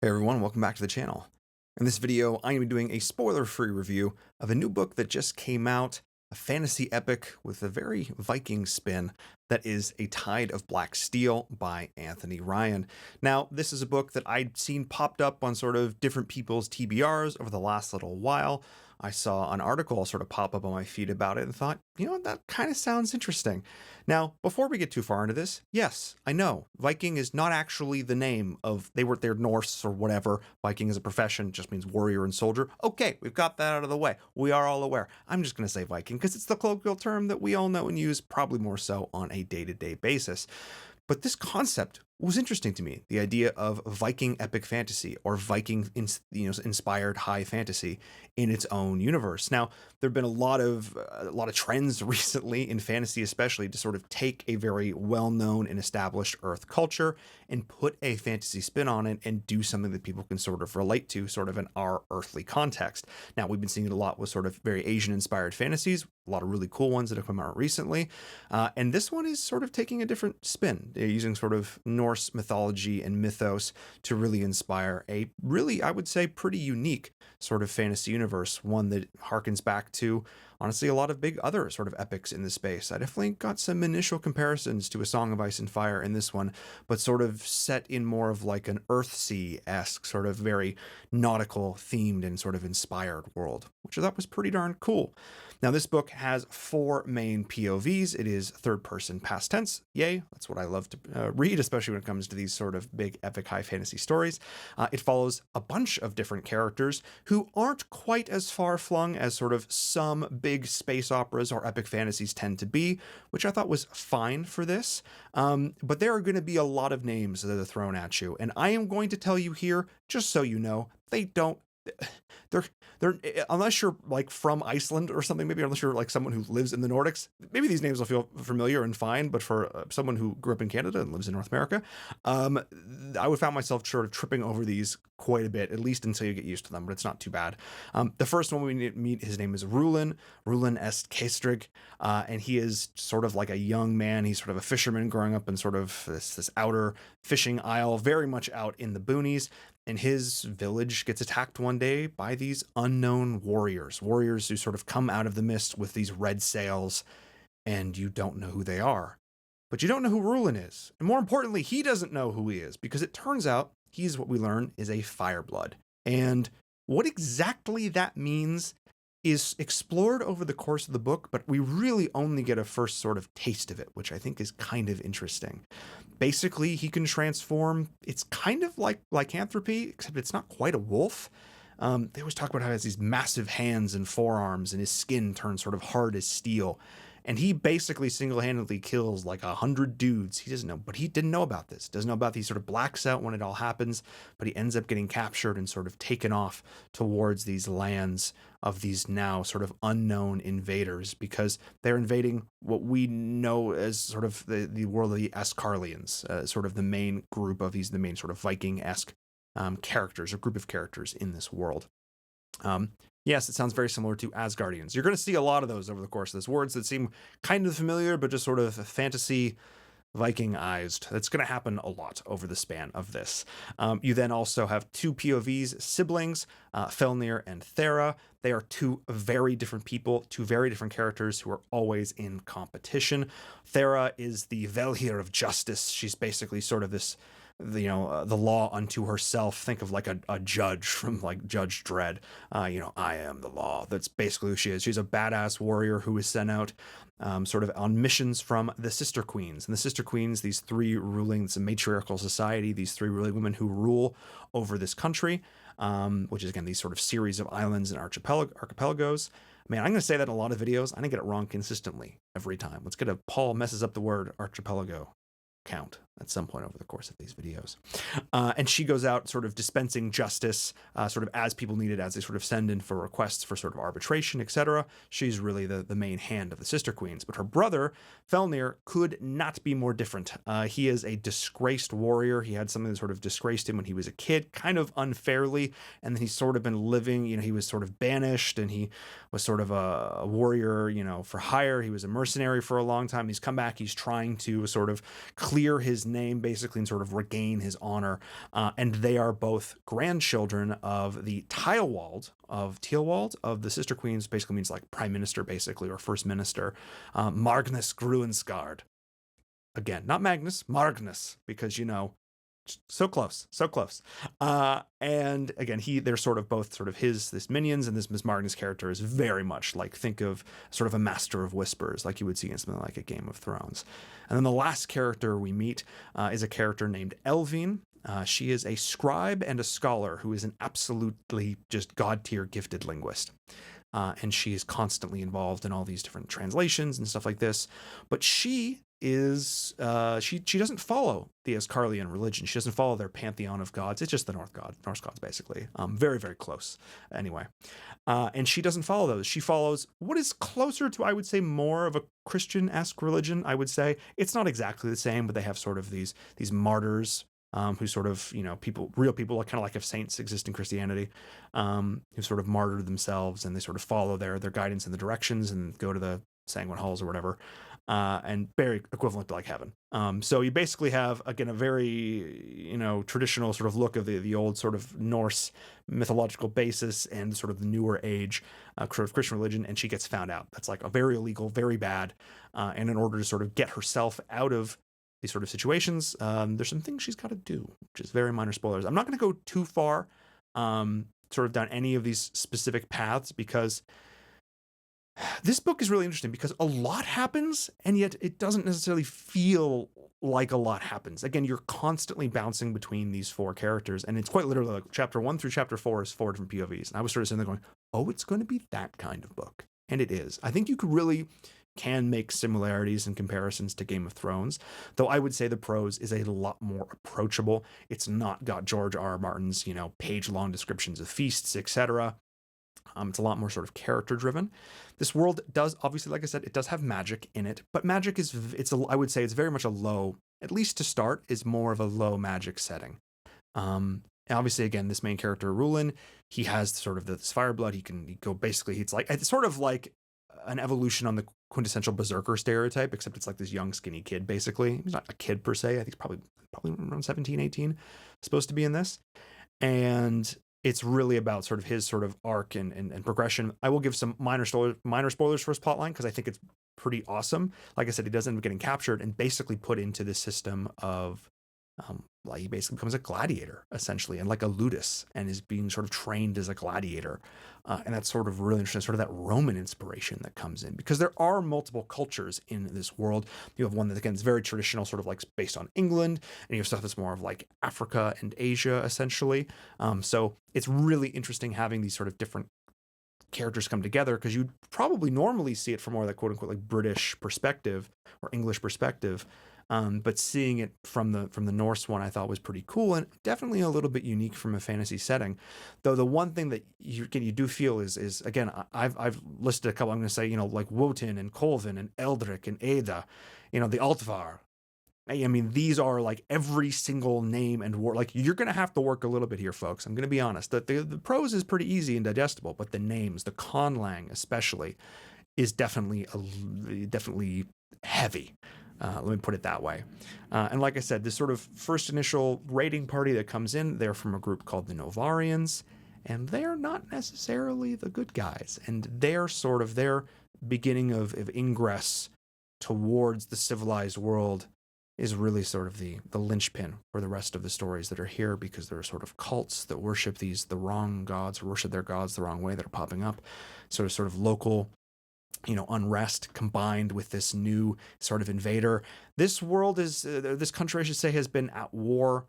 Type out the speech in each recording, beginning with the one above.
Hey everyone, welcome back to the channel. In this video, I'm going to be doing a spoiler-free review of a new book that just came out, a fantasy epic with a very Viking spin that is A Tide of Black Steel by Anthony Ryan. Now, this is a book that I'd seen popped up on sort of different people's TBRs over the last little while. I saw an article sort of pop up on my feed about it and thought, that kind of sounds interesting. Now, before we get too far into this, yes, I know, Viking is not actually the name of, they're Norse or whatever. Viking as a profession just means warrior and soldier. Okay, we've got that out of the way. We are all aware. I'm just going to say Viking because it's the colloquial term that we all know and use, probably more so on a day-to-day basis. But this concept was interesting to me, the idea of Viking epic fantasy or Viking inspired high fantasy in its own universe. Now, there have been a lot of trends recently in fantasy, especially to sort of take a very well-known and established Earth culture and put a fantasy spin on it and do something that people can sort of relate to, sort of in our earthly context. Now, we've been seeing it a lot with sort of very Asian-inspired fantasies, a lot of really cool ones that have come out recently, and this one is sort of taking a different spin. They're using sort of Norse mythology and mythos to really inspire a really, I would say, pretty unique sort of fantasy universe, one that harkens back to, honestly, a lot of big other sort of epics in the space. I definitely got some initial comparisons to A Song of Ice and Fire in this one, but sort of set in more of like an Earthsea-esque, sort of very nautical themed and sort of inspired world, which I thought was pretty darn cool. Now, this book has 4 main POVs. It is third-person past tense. Yay, that's what I love to read, especially when it comes to these sort of big epic high fantasy stories. It follows a bunch of different characters who aren't quite as far-flung as sort of some big space operas or epic fantasies tend to be, which I thought was fine for this. But there are going to be a lot of names that are thrown at you, and I am going to tell you here, just so you know, they're unless you're like from Iceland or something, maybe unless you're like someone who lives in the Nordics, maybe these names will feel familiar and fine, but for someone who grew up in Canada and lives in North America, I would find myself sort of tripping over these quite a bit, at least until you get used to them, but it's not too bad. The first one we meet, his name is Rulin est Kestrig, and he is sort of like a young man. He's sort of a fisherman growing up in sort of this outer fishing isle, very much out in the boonies. And his village gets attacked one day by these unknown warriors who sort of come out of the mist with these red sails, and you don't know who they are. But you don't know who Rulin is. And more importantly, he doesn't know who he is, because it turns out he's, what we learn, is a fireblood. And what exactly that means is explored over the course of the book, but we really only get a first sort of taste of it, which I think is kind of interesting. Basically, he can transform. It's kind of like lycanthropy, except it's not quite a wolf. They always talk about how he has these massive hands and forearms, and his skin turns sort of hard as steel. And he basically single-handedly kills like 100 dudes. He doesn't know, but he didn't know about this. Doesn't know about these, sort of blacks out when it all happens, but he ends up getting captured and sort of taken off towards these lands of these now sort of unknown invaders, because they're invading what we know as sort of the world of the Ascarlians, sort of the main group of the main sort of Viking-esque characters or group of characters in this world. Yes, it sounds very similar to Asgardians. You're going to see a lot of those over the course of this. Words that seem kind of familiar, but just sort of fantasy Vikingized. That's going to happen a lot over the span of this. You then also have 2 POVs, siblings, Felnir and Thera. They are 2 very different people, 2 very different characters who are always in competition. Thera is the Velhir of justice. She's basically sort of this, the law unto herself. Think of like a judge from like Judge Dredd. I am the law. That's basically who she is. She's a badass warrior who is sent out sort of on missions from the Sister Queens. And the Sister Queens, these 3 ruling, it's a matriarchal society, these 3 ruling women who rule over this country, which is, again, these sort of series of islands and archipelagos. Man, I'm going to say that in a lot of videos. I didn't get it wrong consistently every time. Let's get Paul messes up the word archipelago count at some point over the course of these videos. And she goes out sort of dispensing justice, sort of as people need it, as they sort of send in for requests for sort of arbitration, etc. She's really the main hand of the Sister Queens. But her brother, Felnir, could not be more different. He is a disgraced warrior. He had something that sort of disgraced him when he was a kid, kind of unfairly, and then he's sort of been living, he was sort of banished, and he was sort of a warrior, for hire. He was a mercenary for a long time. He's come back. He's trying to sort of clear his name basically and sort of regain his honor. And they are both grandchildren of the Tealwald of the Sister Queens, basically means like prime minister, basically, or first minister, Magnus Gruenskard. Again, not Magnus, Magnus, because, you know, so close. And again, they're sort of both sort of this minions, and this Miss Magnus character is very much like, think of sort of a master of whispers, like you would see in something like a Game of Thrones. And then the last character we meet is a character named Elvine. She is a scribe and a scholar who is an absolutely just god tier gifted linguist. And she is constantly involved in all these different translations and stuff like this. But she is she doesn't follow the Ascarlian religion. She doesn't follow their pantheon of gods. It's just the Norse gods, basically. Very, very close, anyway. And she doesn't follow those. She follows what is closer to, I would say, more of a Christian-esque religion, I would say. It's not exactly the same, but they have sort of these martyrs who sort of, you know, real people, kind of like if saints exist in Christianity, who sort of martyr themselves, and they sort of follow their guidance in the directions and go to the Sanguine Halls or whatever, and very equivalent to like heaven. So you basically have, again, a very, you know, traditional sort of look of the old sort of Norse mythological basis and sort of the newer age sort of Christian religion, and she gets found out. That's like a very illegal, very bad, and in order to sort of get herself out of these sort of situations, there's some things she's got to do, which is very minor spoilers. I'm not going to go too far sort of down any of these specific paths, because this book is really interesting because a lot happens, and yet it doesn't necessarily feel like a lot happens. Again, you're constantly bouncing between these four characters, and it's quite literally like chapter 1 through chapter 4 is 4 different POVs. And I was sort of sitting there going, oh, it's going to be that kind of book. And it is. I think you can make similarities and comparisons to Game of Thrones, though I would say the prose is a lot more approachable. It's not got George R.R. Martin's, you know, page-long descriptions of feasts, etc. It's a lot more sort of character driven. This world does, obviously, like I said, it does have magic in it, but magic I would say it's very much a low, at least to start, is more of a low magic setting. And obviously, again, this main character, Rulin, he has sort of this fire blood. He go basically, it's sort of like an evolution on the quintessential berserker stereotype, except it's like this young skinny kid, basically. He's not a kid per se. I think he's probably around 17, 18, supposed to be in this. And it's really about sort of his sort of arc and progression. I will give some minor spoilers for his plotline, because I think it's pretty awesome. Like I said, he does end up getting captured and basically put into this system of like he basically becomes a gladiator, essentially, and like a ludus, and is being sort of trained as a gladiator. And that's sort of really interesting, sort of that Roman inspiration that comes in, because there are multiple cultures in this world. You have one that, again, is very traditional, sort of like based on England, and you have stuff that's more of like Africa and Asia, essentially. So it's really interesting having these sort of different characters come together, because you'd probably normally see it from more of that quote unquote like British perspective or English perspective. But seeing it from the Norse one, I thought was pretty cool, and definitely a little bit unique from a fantasy setting. Though the one thing that you do feel is again, I've listed a couple. I'm going to say, you know, like Wotan and Colvin and Eldrick and Ada, you know, the Altvar. I mean, these are like every single name and word. Like, you're going to have to work a little bit here, folks. I'm going to be honest. The prose is pretty easy and digestible, but the names, the conlang especially, is definitely heavy. Let me put it that way. And like I said, this sort of first initial raiding party that comes in, they're from a group called the Novarians, and they're not necessarily the good guys. And they're sort of their beginning of ingress towards the civilized world is really sort of the linchpin for the rest of the stories that are here, because there are sort of cults that worship the wrong gods, or worship their gods the wrong way, that are popping up. Sort of local, you know, unrest combined with this new sort of invader. This world this country, I should say, has been at war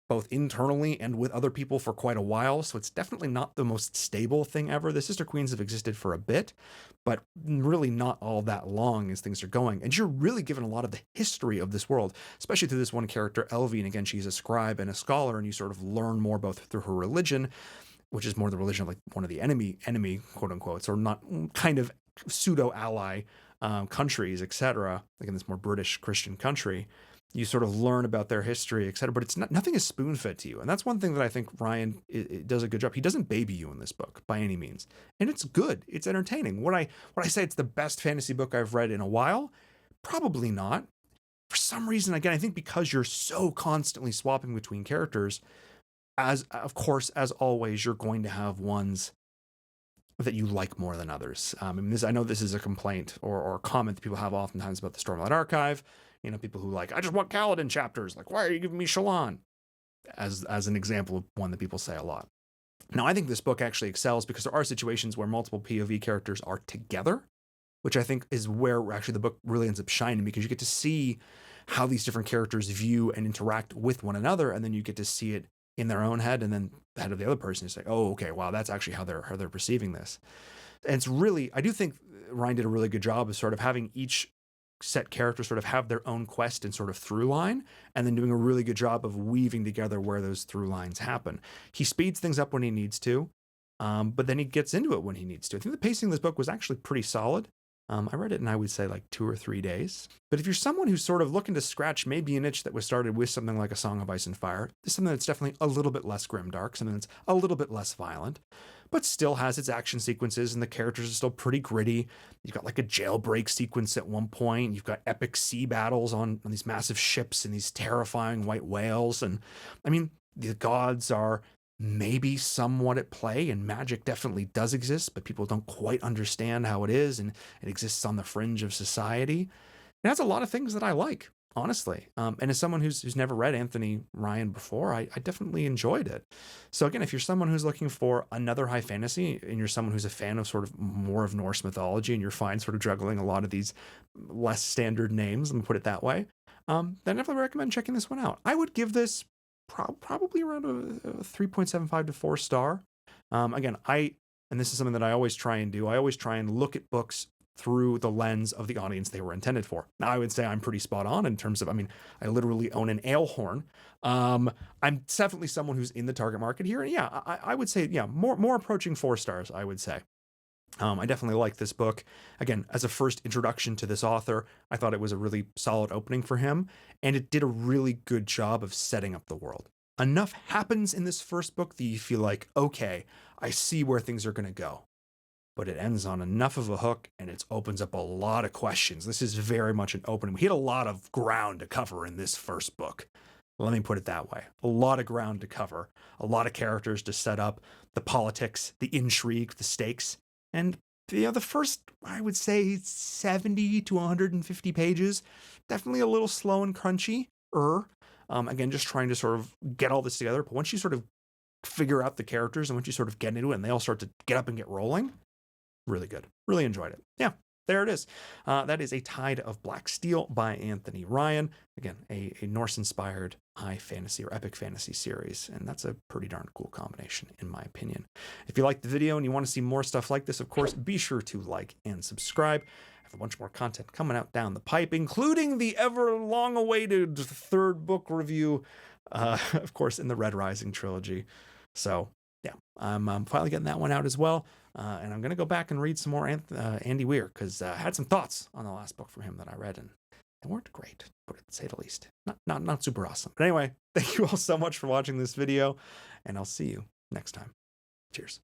both internally and with other people for quite a while, so it's definitely not the most stable thing ever. The Sister Queens have existed for a bit, but really not all that long as things are going. And you're really given a lot of the history of this world, especially through this one character, Elvine. Again, she's a scribe and a scholar, and you sort of learn more both through her religion, which is more the religion of like one of the enemy, quote unquote, or not kind of pseudo ally countries, etc. Like in this more British Christian country, you sort of learn about their history, etc. But it's nothing is spoon fed to you, and that's one thing that I think Ryan does a good job. He doesn't baby you in this book by any means, and it's good. It's entertaining. When I say it's the best fantasy book I've read in a while, probably not. for some reason, again, I think because you're so constantly swapping between characters, as of course, as always, you're going to have ones that you like more than others. I mean, I know this is a complaint or a comment that people have oftentimes about the Stormlight Archive. People who like, I just want Kaladin chapters. Like, why are you giving me Shallan? As an example of one that people say a lot. Now, I think this book actually excels because there are situations where multiple POV characters are together, which I think is where actually the book really ends up shining, because you get to see how these different characters view and interact with one another, and then you get to see it in their own head, and then the head of the other person is like, oh, okay, wow, that's actually how they're perceiving this. And it's really, I do think Ryan did a really good job of sort of having each set character sort of have their own quest and sort of through line, and then doing a really good job of weaving together where those through lines happen. He speeds things up when he needs to, but then he gets into it when he needs to. I think the pacing of this book was actually pretty solid. I read it in, I would say, like 2 or 3 days. But if you're someone who's sort of looking to scratch maybe an itch that was started with something like A Song of Ice and Fire, there's something that's definitely a little bit less grimdark, something that's a little bit less violent, but still has its action sequences, and the characters are still pretty gritty. You've got like a jailbreak sequence at one point. You've got epic sea battles on these massive ships and these terrifying white whales. And I mean, the gods are maybe somewhat at play, and magic definitely does exist, but people don't quite understand how it is, and it exists on the fringe of society. It has a lot of things that I like, honestly. And as someone who's never read Anthony Ryan before, I definitely enjoyed it. So again, if you're someone who's looking for another high fantasy, and you're someone who's a fan of sort of more of Norse mythology, and you're fine sort of juggling a lot of these less standard names, let me put it that way, then I definitely recommend checking this one out. I would give this probably around a 3.75 to 4 star. Again, and this is something that I always try and do, I always try and look at books through the lens of the audience they were intended for. Now, I would say I'm pretty spot on in terms of, I mean, I literally own an ale horn. I'm definitely someone who's in the target market here. And yeah, I would say, yeah, more approaching 4 stars, I would say. I definitely like this book. Again, as a first introduction to this author, I thought it was a really solid opening for him, and it did a really good job of setting up the world. Enough happens in this first book that you feel like, okay, I see where things are going to go. But it ends on enough of a hook, and it opens up a lot of questions. This is very much an opening. We had a lot of ground to cover in this first book. Let me put it that way. A lot of ground to cover, a lot of characters to set up, the politics, the intrigue, the stakes. And the first, I would say, 70 to 150 pages, definitely a little slow and crunchy. Again, just trying to sort of get all this together. But once you sort of figure out the characters, and once you sort of get into it and they all start to get up and get rolling, really good. Really enjoyed it. Yeah, there it is. That is A Tide of Black Steel by Anthony Ryan. Again, a Norse-inspired high fantasy or epic fantasy series, and that's a pretty darn cool combination, in my opinion. If you liked the video and you want to see more stuff like this, of course, be sure to like and subscribe. I have a bunch more content coming out down the pipe, including the ever long-awaited 3rd book review, of course, in the Red Rising trilogy. So, yeah, I'm finally getting that one out as well. And I'm going to go back and read some more Andy Weir, because I had some thoughts on the last book from him that I read, and they weren't great, to say the least. Not super awesome. But anyway, thank you all so much for watching this video, and I'll see you next time. Cheers.